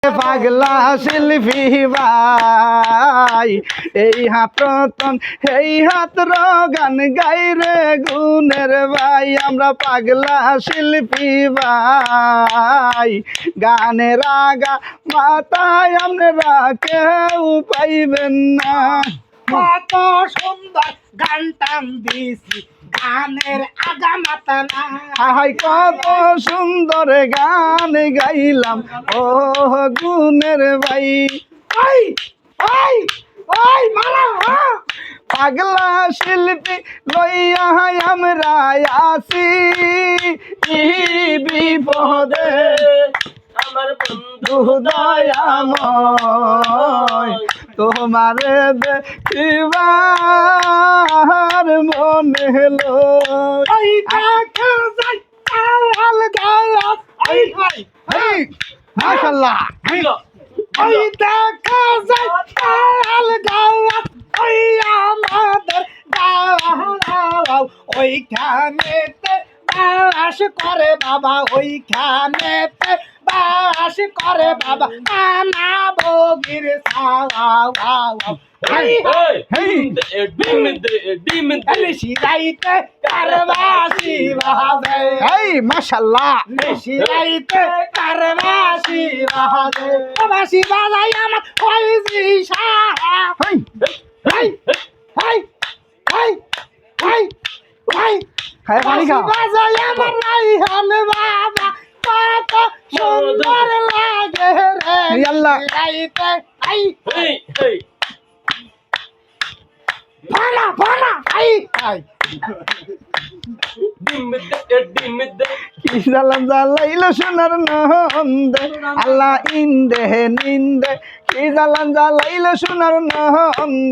পাগলা শিল্পী ভাই এই হাত রতন এই হাত গান গাই রে গুণের ভাই আমরা পাগলা শিল্পী ভাই গানের আগা মাথায় আপনারা কেউ পাইবেন না। কত সুন্দর গান টান দিছি গানের আগা মাথা না। হাই কত সুন্দর গান গাইলাম ও গুণের ভাই। ওই ওই ওই মারা পাগলা শিল্পী লইয়া আমরা আসি বিপদে আমার বন্ধু দয়াময় তোমার দেখিবার মনে হলো। ওই দেখা যায় আল গালাস ওই ওই মাশাআল্লাহ ওই দেখা যায় আল গালাস ওই আমাদের গালাও ওইখানেতে বাস করে বাবা ওইখানেতে বাস করে বাবা নানা বগির সাওয়াও hey hey ডিম দে সিরাইতে কারবাসি বাজে এই মাশাআল্লাহ সিরাইতে কারবাসি বাজে বাসি বাজাই আমার হইজি সাহা হেই হাই হাই হাই হাই হাই খায় পানি খা বাজাই আমার রাইহান বাবা কত সুন্দর লাগে রে এই আল্লাহ সিরাইতে হাই hey hey ভালা ভালা হাই হাই ডিম দে কি জালাম জ্বালাইল সোনার নন্দে আল্লাহ ইন্দে নিন্দে কি জালাম জ্বালাইল সোনার নন্দে।